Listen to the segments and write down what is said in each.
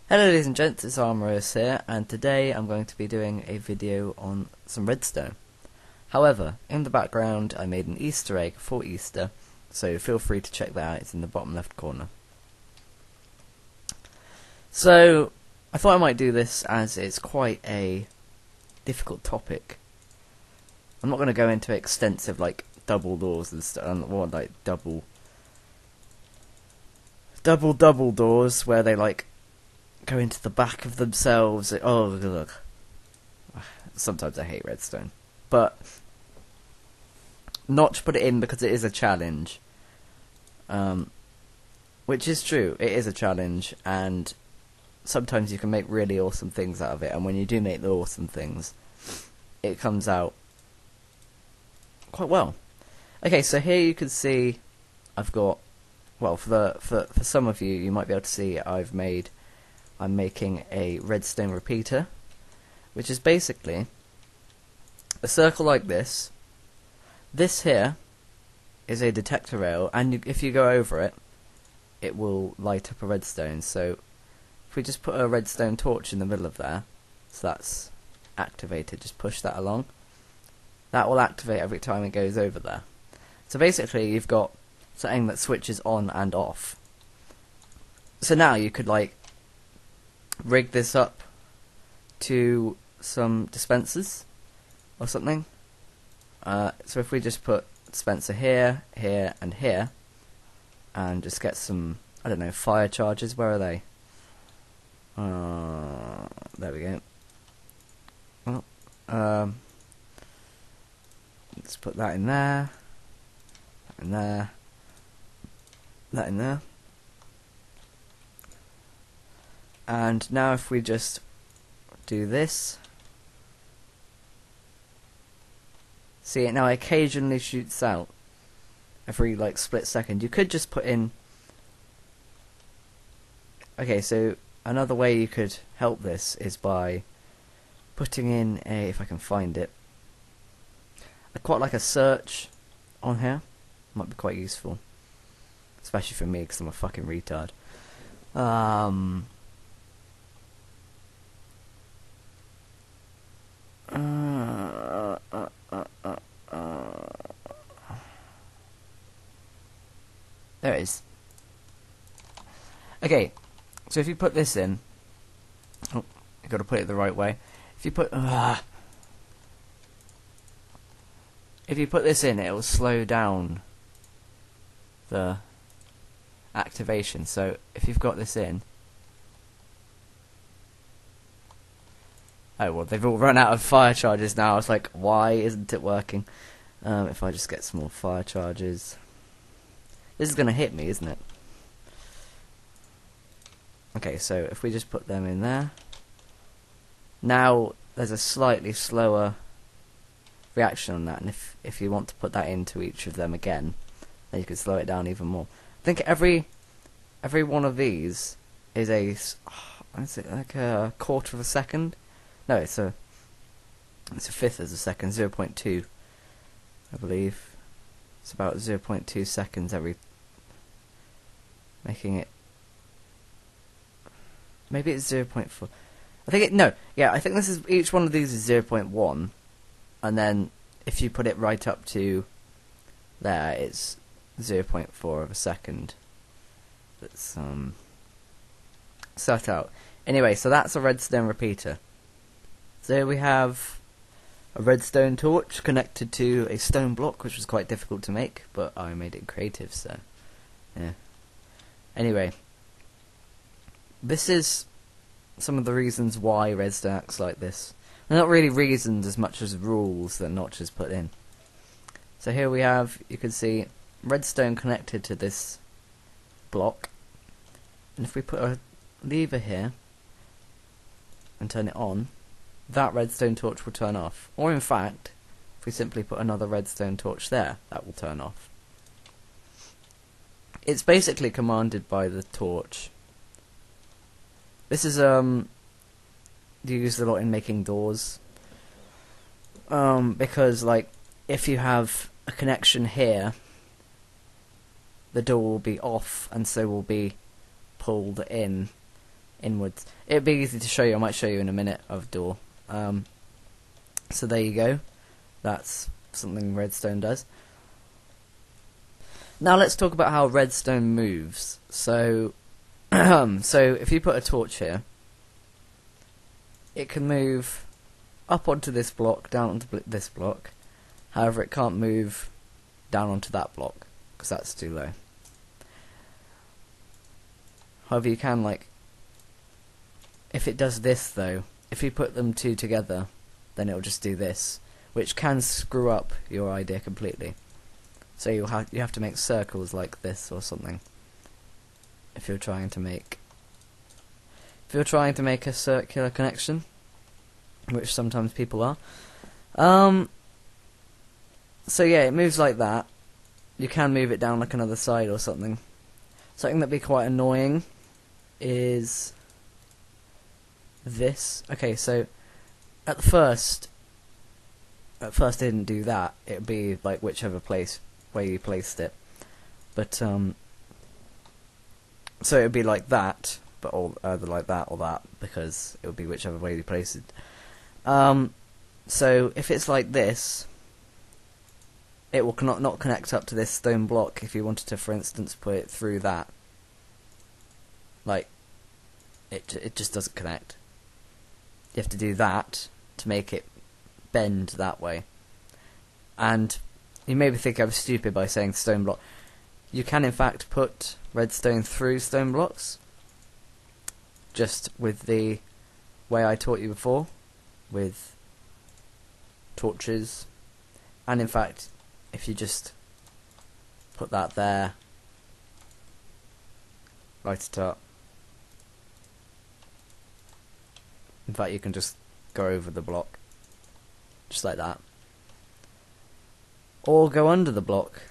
Hello ladies and gents, it's Armerus here, and today I'm going to be doing a video on some redstone. However, in the background I made an Easter egg for Easter, so feel free to check that out, it's in the bottom left corner. So, I thought I might do this as it's quite a difficult topic. I'm not going to go into extensive like double doors and stuff, or like double doors where they like go into the back of themselves. Oh, look. Sometimes I hate redstone. But not to put it in because it is a challenge. Which is true, it is a challenge, and sometimes you can make really awesome things out of it, and when you do make the awesome things, it comes out quite well. Okay, so here you can see I've got, well, for some of you, you might be able to see I'm making a redstone repeater, which is basically a circle like this. This here is a detector rail, and if you go over it, it will light up a redstone. So if we just put a redstone torch in the middle of there, so that's activated, just push that along, that will activate every time it goes over there. So basically you've got something that switches on and off. So now you could like rig this up to some dispensers or something. So if we just put dispenser here, here, and here, and just get some, I don't know, fire charges. Where are they? There we go. Well, let's put that in there, that in there, that in there. And now if we just do this, see it now occasionally shoots out every like split second. You could just put in, okay, so another way you could help this is by putting in a, if I can find it, quite like a search on here. Might be quite useful, especially for me because I'm a fucking retard. There it is. Okay, so if you put this in, oh, you got to put it the right way. If you put this in, it will slow down the activation. So if you've got this in, oh well, they've all run out of fire charges now. I was like, why isn't it working? If I just get some more fire charges, this is gonna hit me, isn't it? Okay, so if we just put them in there, now there's a slightly slower reaction on that, and if you want to put that into each of them again, then you can slow it down even more. I think every one of these is a, is it like a quarter of a second? No, it's a fifth of a second, 0.2, I believe. It's about 0.2 seconds every, making it, maybe it's 0.4. I think it, no, yeah, I think this is, each one of these is 0.1, and then if you put it right up to there, it's 0.4 of a second. That's set out. Anyway, so that's a redstone repeater. So we have a redstone torch connected to a stone block, which was quite difficult to make, but I made it creative, so yeah. Anyway, this is some of the reasons why redstone acts like this. They're not really reasons as much as rules that Notch has put in. So here we have, you can see redstone connected to this block, and if we put a lever here and turn it on, that redstone torch will turn off. Or in fact, if we simply put another redstone torch there, that will turn off. It's basically commanded by the torch. This is used a lot in making doors. Because like if you have a connection here, the door will be off and so will be pulled in inwards. It'd be easy to show you. I might show you in a minute of door. So there you go. That's something redstone does. Now let's talk about how redstone moves. So, so if you put a torch here, it can move up onto this block, down onto this block. However, it can't move down onto that block because that's too low. However, you can, like, if it does this though, if you put them two together, then it'll just do this, which can screw up your idea completely. So you have to make circles like this or something if you're trying to make a circular connection, which sometimes people are. So yeah, it moves like that. You can move it down like another side or something. Something that'd be quite annoying is this. Okay, so at first it didn't do that. It'd be like whichever place where you placed it. But so it would be like that, but either like that or that, because it would be whichever way you place it. So if it's like this, it will not connect up to this stone block if you wanted to, for instance, put it through that. Like, it just doesn't connect. You have to do that to make it bend that way. And you maybe think I was stupid by saying stone block. You can in fact put redstone through stone blocks, just with the way I taught you before, with torches. And in fact, if you just put that there, light it up, in fact you can just go over the block, just like that. Or go under the block,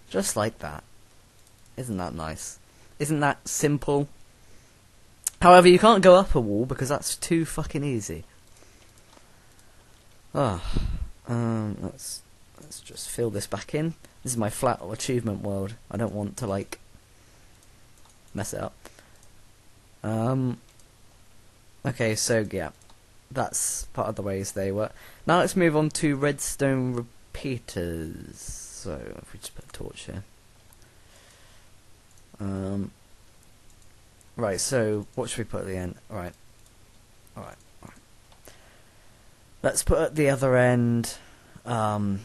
just like that. Isn't that nice? Isn't that simple? However, you can't go up a wall because that's too fucking easy. Let's just fill this back in. This is my flat or achievement world. I don't want to, like, mess it up. Okay, so yeah, that's part of the ways they work. Now let's move on to redstone repeaters. So if we just put a torch here. Right, so what should we put at the end? Alright. Let's put at the other end a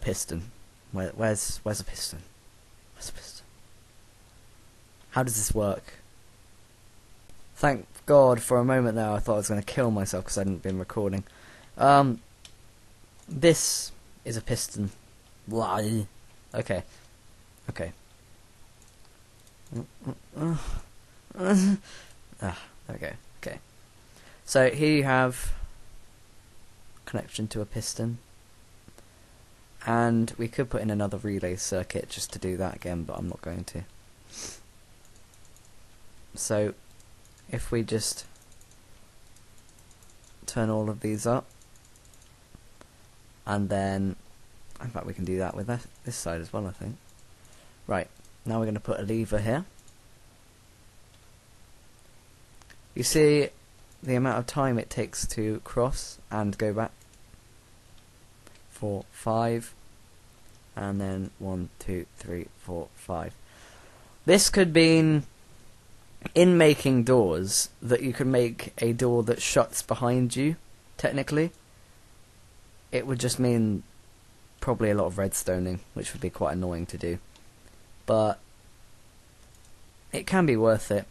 piston. Where's a piston? Where's a piston? How does this work? Thank God, for a moment there I thought I was going to kill myself because I hadn't been recording. This is a piston. Okay. There we go. Okay. So here you have connection to a piston, and we could put in another relay circuit just to do that again, but I'm not going to. So if we just turn all of these up, and then in fact we can do that with this side as well, I think. Right, now we're going to put a lever here. You see the amount of time it takes to cross and go back. 4, 5, and then 1, 2, 3, 4, 5. This could mean, in making doors, that you could make a door that shuts behind you, technically. It would just mean probably a lot of redstoning, which would be quite annoying to do. But it can be worth it.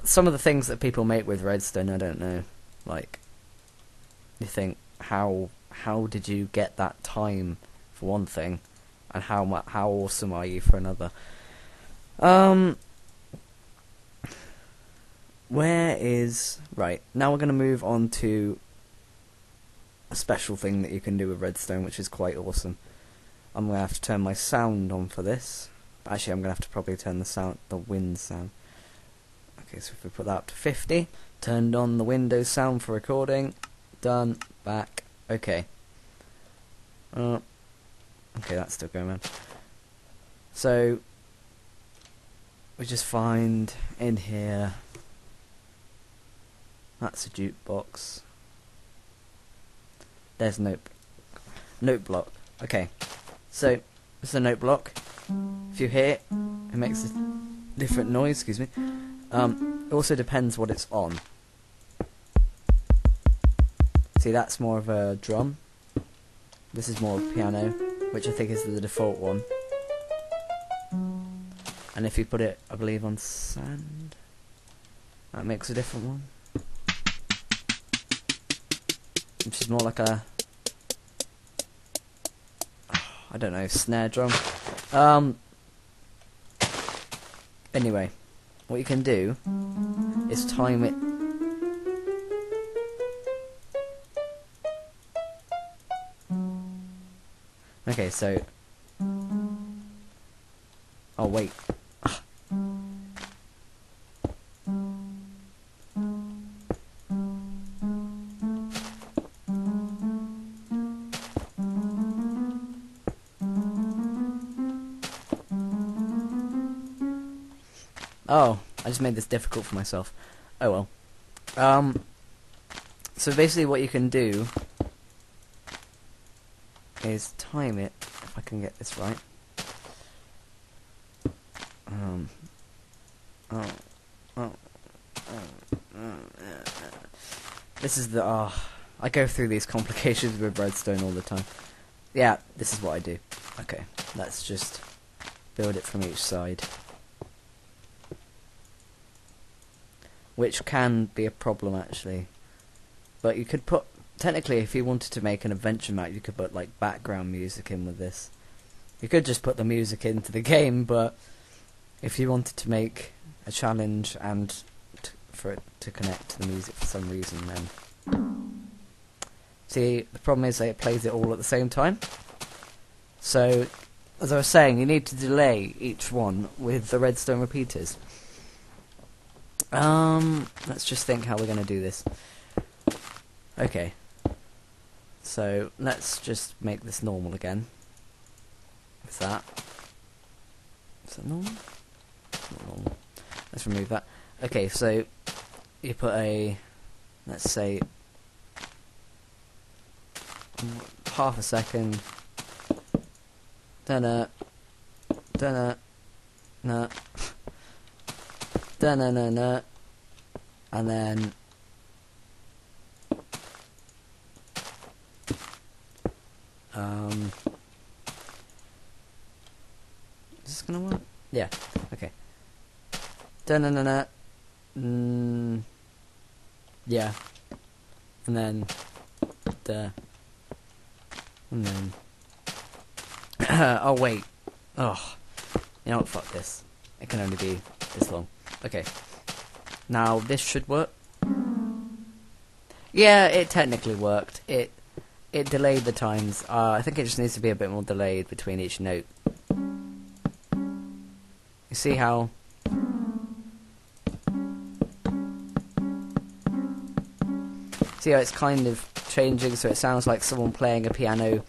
Some of the things that people make with redstone, I don't know. Like, you think, how did you get that time for one thing, and how awesome are you for another? Right, now we're going to move on to a special thing that you can do with redstone, which is quite awesome. I'm going to have to turn my sound on for this. Actually, I'm going to have to probably turn the wind sound. Okay, so if we put that up to 50, turned on the Windows sound for recording, done, back, okay. Okay, that's still going on. So, we just find in here. That's a jukebox. There's a note block. Okay, so this is a note block. If you hear it, it makes a different noise. Excuse me. It also depends what it's on. See, that's more of a drum. This is more of a piano, which I think is the default one. And if you put it, I believe, on sand, that makes a different one, which is more like a, I don't know, snare drum. Anyway, what you can do is time it. Okay, so, oh wait. Oh, I just made this difficult for myself. Oh well. So basically what you can do is time it, if I can get this right. This is the, I go through these complications with Redstone all the time. Yeah, this is what I do. Okay, let's just build it from each side. Which can be a problem, actually. But you could put, technically, if you wanted to make an adventure map, you could put, like, background music in with this. You could just put the music into the game, but if you wanted to make a challenge and for it to connect to the music for some reason, then... See, the problem is that it plays it all at the same time. So, as I was saying, you need to delay each one with the redstone repeaters. Let's just think how we're going to do this. Okay. So, let's just make this normal again. What's that? Is that normal? Not normal. Let's remove that. Okay, so you put a, let's say, half a second. Dunna, dunna, nah, dunna, nah, nah, and then is this gonna work? Yeah. Okay. Dunna, nah, nah. Yeah, and then and then oh wait, oh, you know what, fuck this, it can only be this long. Okay, now this should work. Yeah, it technically worked. It delayed the times. I think it just needs to be a bit more delayed between each note. You see how it's kind of changing, so it sounds like someone playing a piano